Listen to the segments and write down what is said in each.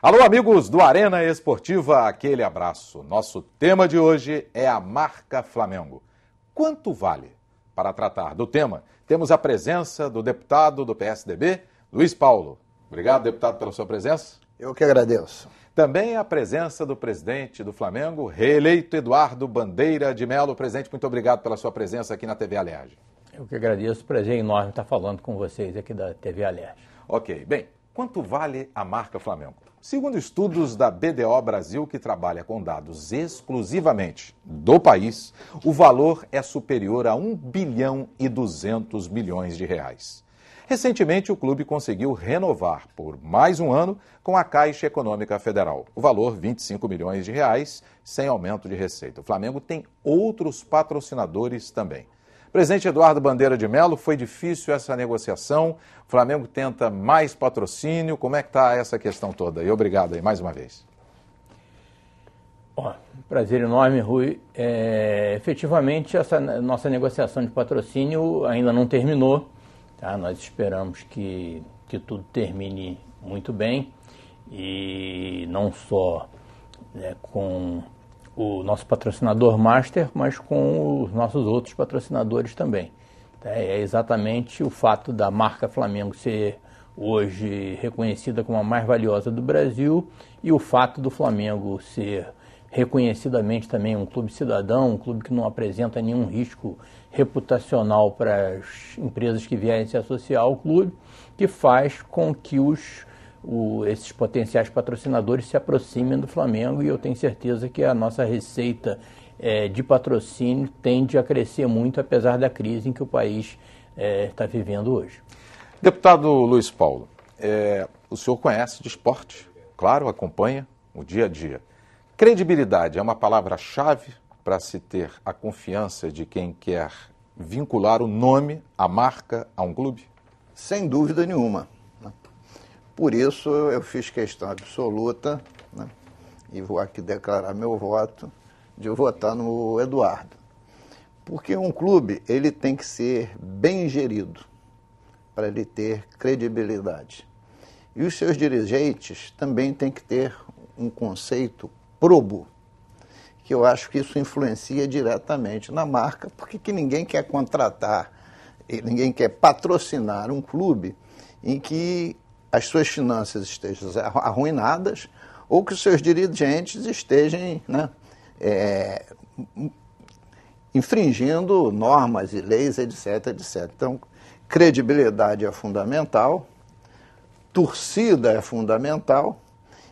Alô, amigos do Arena Esportiva, aquele abraço. Nosso tema de hoje é a marca Flamengo. Quanto vale? Para tratar do tema, temos a presença do deputado do PSDB, Luiz Paulo. Obrigado, deputado, pela sua presença. Eu que agradeço. Também a presença do presidente do Flamengo, reeleito Eduardo Bandeira de Melo. Presidente, muito obrigado pela sua presença aqui na TV Alerj. Eu que agradeço, prazer enorme estar falando com vocês aqui da TV Alerj. Ok, bem, quanto vale a marca Flamengo? Segundo estudos da BDO Brasil, que trabalha com dados exclusivamente do país, o valor é superior a 1 bilhão e 200 milhões de reais. Recentemente, o clube conseguiu renovar por mais um ano com a Caixa Econômica Federal. O valor, 25 milhões de reais, sem aumento de receita. O Flamengo tem outros patrocinadores também. Presidente Eduardo Bandeira de Melo, foi difícil essa negociação? O Flamengo tenta mais patrocínio? Como é que está essa questão toda? E obrigado aí mais uma vez. Prazer enorme, Rui. Efetivamente, essa nossa negociação de patrocínio ainda não terminou. Tá? Nós esperamos que tudo termine muito bem e não só com o nosso patrocinador master, mas com os nossos outros patrocinadores também. É exatamente o fato da marca Flamengo ser hoje reconhecida como a mais valiosa do Brasil e o fato do Flamengo ser reconhecidamente também um clube cidadão, um clube que não apresenta nenhum risco reputacional para as empresas que vierem se associar ao clube, que faz com que esses potenciais patrocinadores se aproximem do Flamengo, e eu tenho certeza que a nossa receita de patrocínio tende a crescer muito, apesar da crise em que o país está vivendo hoje. Deputado Luiz Paulo, o senhor conhece de esporte, claro, acompanha o dia a dia. Credibilidade é uma palavra-chave para se ter a confiança de quem quer vincular o nome, a marca, a um clube? Sem dúvida nenhuma. Por isso eu fiz questão absoluta, e vou aqui declarar meu voto, de votar no Eduardo. Porque um clube ele tem que ser bem gerido para ele ter credibilidade. E os seus dirigentes também têm que ter um conceito probo, que eu acho que isso influencia diretamente na marca, porque que ninguém quer contratar, ninguém quer patrocinar um clube em que as suas finanças estejam arruinadas ou que os seus dirigentes estejam infringindo normas e leis, etc, etc. Então, credibilidade é fundamental, torcida é fundamental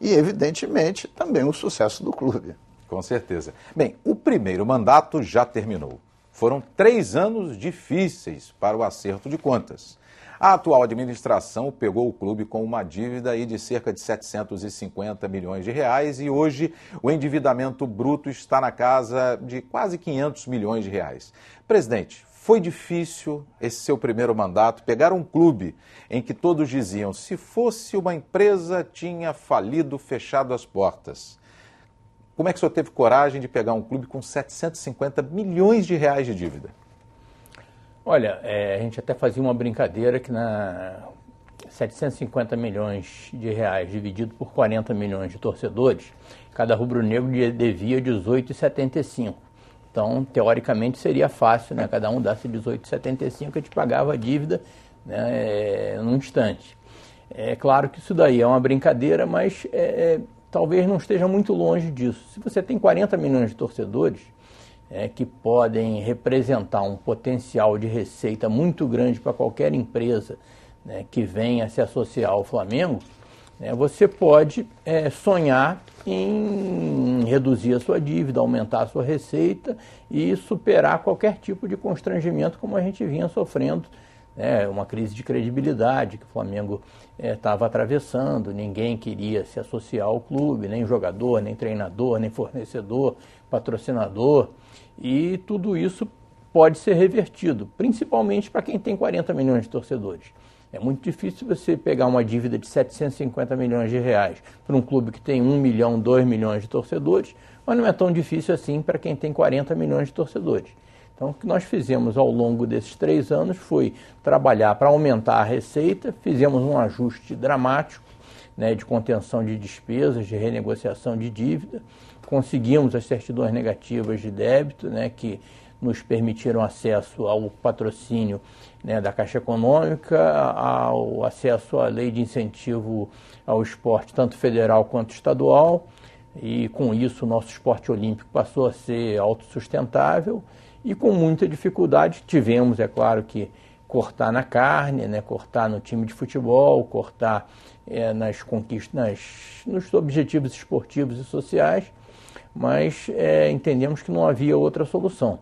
e, evidentemente, também o sucesso do clube. Com certeza. Bem, o primeiro mandato já terminou. Foram 3 anos difíceis para o acerto de contas. A atual administração pegou o clube com uma dívida aí de cerca de 750 milhões de reais e hoje o endividamento bruto está na casa de quase 500 milhões de reais. Presidente, foi difícil esse seu primeiro mandato pegar um clube em que todos diziam se fosse uma empresa tinha falido, fechado as portas. Como é que o senhor teve coragem de pegar um clube com 750 milhões de reais de dívida? Olha, a gente até fazia uma brincadeira que 750 milhões de reais dividido por 40 milhões de torcedores, cada rubro-negro devia 18,75. Então, teoricamente, seria fácil, cada um dasse 18,75, a gente pagava a dívida num instante. É claro que isso daí é uma brincadeira, mas talvez não esteja muito longe disso. Se você tem 40 milhões de torcedores, que podem representar um potencial de receita muito grande para qualquer empresa que venha se associar ao Flamengo, você pode sonhar em reduzir a sua dívida, aumentar a sua receita e superar qualquer tipo de constrangimento como a gente vinha sofrendo, uma crise de credibilidade que o Flamengo estava atravessando, ninguém queria se associar ao clube, nem jogador, nem treinador, nem fornecedor, patrocinador, e tudo isso pode ser revertido, principalmente para quem tem 40 milhões de torcedores. É muito difícil você pegar uma dívida de 750 milhões de reais para um clube que tem 1 milhão, 2 milhões de torcedores, mas não é tão difícil assim para quem tem 40 milhões de torcedores. Então, o que nós fizemos ao longo desses 3 anos foi trabalhar para aumentar a receita, fizemos um ajuste dramático, né, de contenção de despesas, de renegociação de dívida. Conseguimos as certidões negativas de débito, né, que nos permitiram acesso ao patrocínio, né, da Caixa Econômica, ao acesso à lei de incentivo ao esporte, tanto federal quanto estadual, e com isso o nosso esporte olímpico passou a ser autossustentável, e com muita dificuldade tivemos, é claro, que cortar na carne, né, cortar no time de futebol, cortar nas conquistas, nos objetivos esportivos e sociais, mas entendemos que não havia outra solução.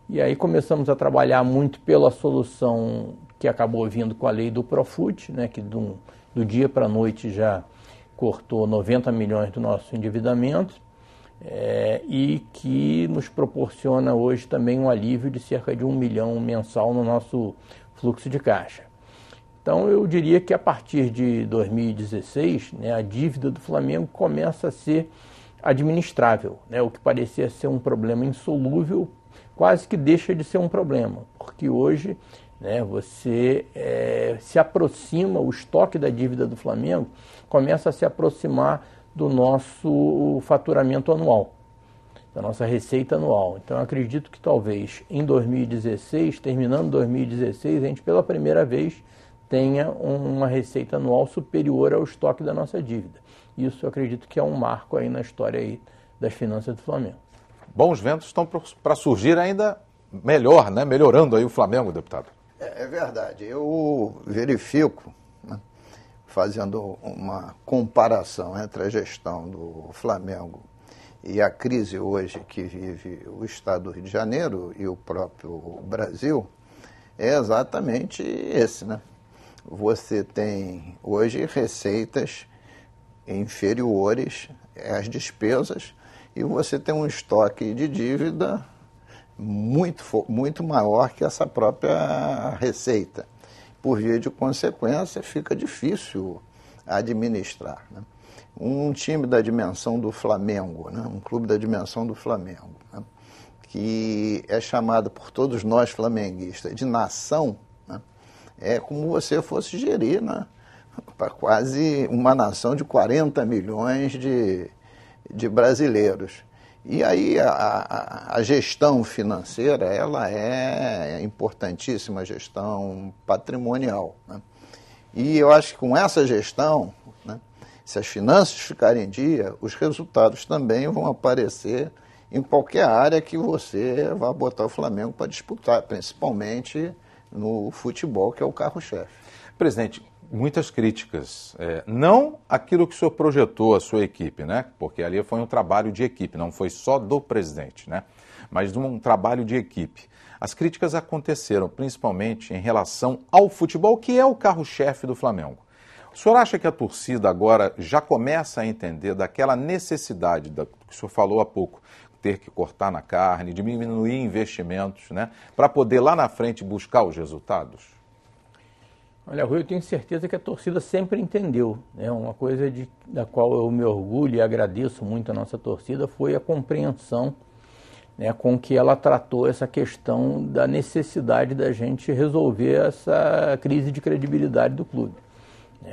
E aí começamos a trabalhar muito pela solução que acabou vindo com a lei do Profut, né, que do dia para a noite já cortou 90 milhões do nosso endividamento, e que nos proporciona hoje também um alívio de cerca de 1 milhão mensal no nosso fluxo de caixa. Então eu diria que a partir de 2016, né, a dívida do Flamengo começa a ser administrável, né, o que parecia ser um problema insolúvel quase que deixa de ser um problema, porque hoje, né, você se aproxima, o estoque da dívida do Flamengo começa a se aproximar do nosso faturamento anual, da nossa receita anual. Então, eu acredito que talvez em 2016, terminando 2016, a gente pela primeira vez tenha uma receita anual superior ao estoque da nossa dívida. Isso eu acredito que é um marco aí na história aí das finanças do Flamengo. Bons ventos estão para surgir ainda melhor, né? Melhorando aí o Flamengo, deputado. É verdade. Eu verifico, né, fazendo uma comparação entre a gestão do Flamengo e a crise hoje que vive o Estado do Rio de Janeiro e o próprio Brasil, é exatamente esse, né? Você tem hoje receitas inferiores às despesas e você tem um estoque de dívida muito maior que essa própria receita. Por via de consequência, fica difícil administrar, né? Um time da dimensão do Flamengo, né? Um clube da dimensão do Flamengo, né, que é chamado por todos nós flamenguistas de nação, né? É como você fosse gerir, né, para quase uma nação de 40 milhões de brasileiros. E aí a gestão financeira, ela é importantíssima, a gestão patrimonial, né? E eu acho que com essa gestão, né, se as finanças ficarem em dia, os resultados também vão aparecer em qualquer área que você vá botar o Flamengo para disputar, principalmente no futebol, que é o carro-chefe. Presidente, muitas críticas. Não aquilo que o senhor projetou a sua equipe, né? Porque ali foi um trabalho de equipe, não foi só do presidente, né? Mas um trabalho de equipe. As críticas aconteceram principalmente em relação ao futebol, que é o carro-chefe do Flamengo. O senhor acha que a torcida agora já começa a entender daquela necessidade, que o senhor falou há pouco, ter que cortar na carne, diminuir investimentos, né? Para poder lá na frente buscar os resultados? Olha, Rui, eu tenho certeza que a torcida sempre entendeu, né? Uma coisa da qual eu me orgulho e agradeço muito a nossa torcida foi a compreensão, né, com que ela tratou essa questão da necessidade da gente resolver essa crise de credibilidade do clube.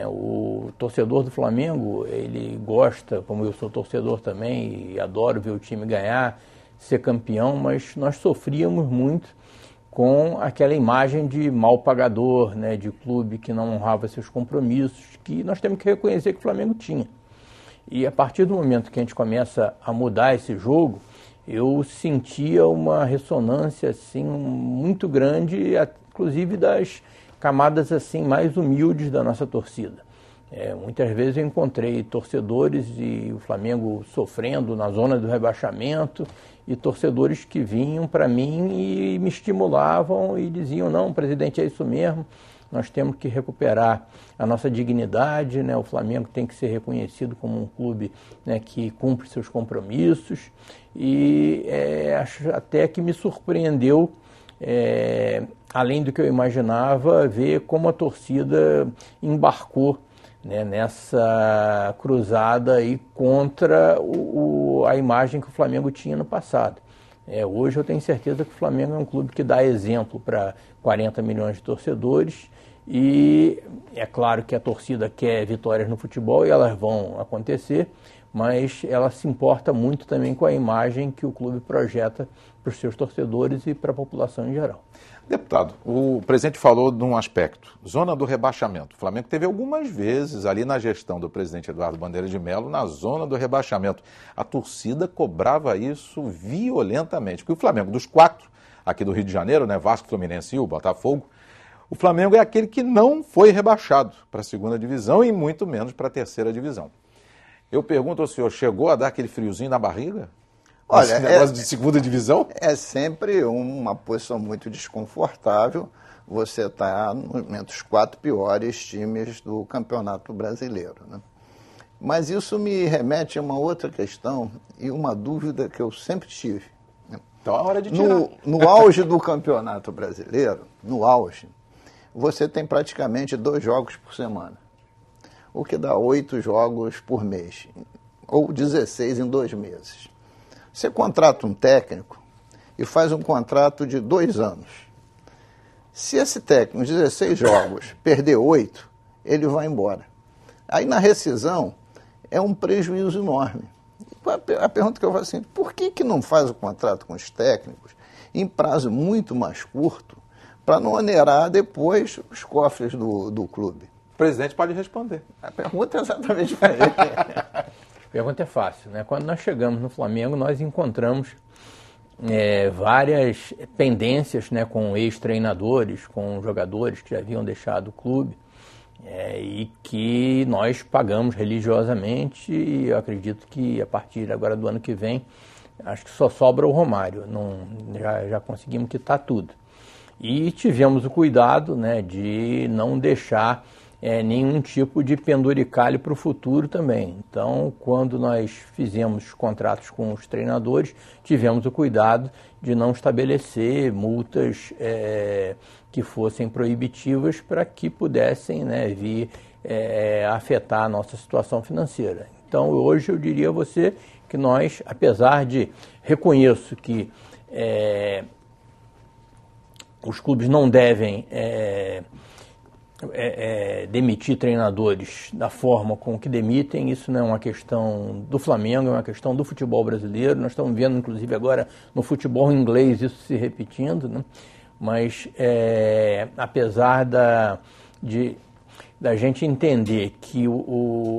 O torcedor do Flamengo, ele gosta, como eu sou torcedor também, e adoro ver o time ganhar, ser campeão, mas nós sofríamos muito com aquela imagem de mal pagador, né, de clube que não honrava seus compromissos, que nós temos que reconhecer que o Flamengo tinha. E a partir do momento que a gente começa a mudar esse jogo, eu sentia uma ressonância assim, muito grande, inclusive das camadas assim, mais humildes da nossa torcida. Muitas vezes eu encontrei torcedores e o Flamengo sofrendo na zona do rebaixamento e torcedores que vinham para mim e me estimulavam e diziam, não, presidente, é isso mesmo, nós temos que recuperar a nossa dignidade, né? O Flamengo tem que ser reconhecido como um clube, né, que cumpre seus compromissos e acho até que me surpreendeu, além do que eu imaginava, ver como a torcida embarcou, né, nessa cruzada aí contra a imagem que o Flamengo tinha no passado. Hoje eu tenho certeza que o Flamengo é um clube que dá exemplo para 40 milhões de torcedores E é claro que a torcida quer vitórias no futebol e elas vão acontecer, mas ela se importa muito também com a imagem que o clube projeta para os seus torcedores e para a população em geral. Deputado, o presidente falou de um aspecto, zona do rebaixamento. O Flamengo teve algumas vezes ali na gestão do presidente Eduardo Bandeira de Mello na zona do rebaixamento. A torcida cobrava isso violentamente, porque o Flamengo, dos 4 aqui do Rio de Janeiro, né, Vasco, Fluminense e o Botafogo, o Flamengo é aquele que não foi rebaixado para a 2ª divisão e muito menos para a 3ª divisão. Eu pergunto ao senhor, chegou a dar aquele friozinho na barriga? Olha, esse negócio de 2ª divisão? É sempre uma posição muito desconfortável você estar entre os 4 piores times do Campeonato Brasileiro, né? Mas isso me remete a uma outra questão e uma dúvida que eu sempre tive. Então é hora de tirar. No auge do Campeonato Brasileiro, no auge, você tem praticamente 2 jogos por semana, o que dá 8 jogos por mês, ou 16 em 2 meses. Você contrata um técnico e faz um contrato de 2 anos. Se esse técnico, em 16 jogos, perder 8, ele vai embora. Aí na rescisão é um prejuízo enorme. A pergunta que eu faço é assim, por que não faz o contrato com os técnicos em prazo muito mais curto para não onerar depois os cofres do clube? O presidente pode responder. A pergunta é exatamente para ele. A pergunta é fácil, né? Quando nós chegamos no Flamengo, nós encontramos várias pendências, né, com ex-treinadores, com jogadores que já haviam deixado o clube e que nós pagamos religiosamente e eu acredito que a partir agora do ano que vem, acho que só sobra o Romário, já conseguimos quitar tudo. E tivemos o cuidado, né, de não deixar nenhum tipo de penduricalho para o futuro também. Então, quando nós fizemos contratos com os treinadores, tivemos o cuidado de não estabelecer multas que fossem proibitivas para que pudessem, né, vir afetar a nossa situação financeira. Então, hoje eu diria a você que nós, apesar de reconheço que os clubes não devem demitir treinadores da forma com que demitem, isso não é uma questão do Flamengo, é uma questão do futebol brasileiro. Nós estamos vendo, inclusive, agora no futebol inglês isso se repetindo, né? Mas apesar da gente entender que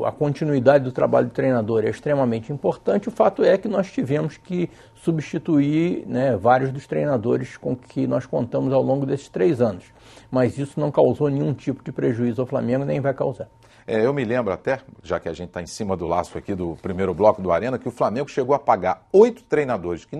a continuidade do trabalho do treinador é extremamente importante, o fato é que nós tivemos que substituir, né, vários dos treinadores com que nós contamos ao longo desses 3 anos. Mas isso não causou nenhum tipo de prejuízo ao Flamengo, nem vai causar. Eu me lembro até, já que a gente está em cima do laço aqui do primeiro bloco do Arena, que o Flamengo chegou a pagar 8 treinadores que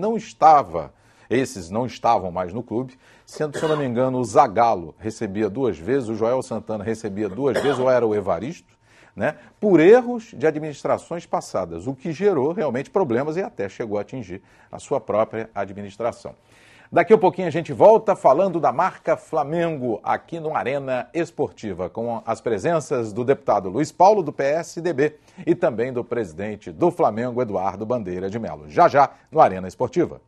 esses não estavam mais no clube, sendo, se eu não me engano, o Zagallo recebia 2 vezes, o Joel Santana recebia 2 vezes, ou era o Evaristo, né, por erros de administrações passadas, o que gerou realmente problemas e até chegou a atingir a sua própria administração. Daqui a pouquinho a gente volta falando da marca Flamengo aqui no Arena Esportiva, com as presenças do deputado Luiz Paulo, do PSDB, e também do presidente do Flamengo, Eduardo Bandeira de Mello. Já no Arena Esportiva.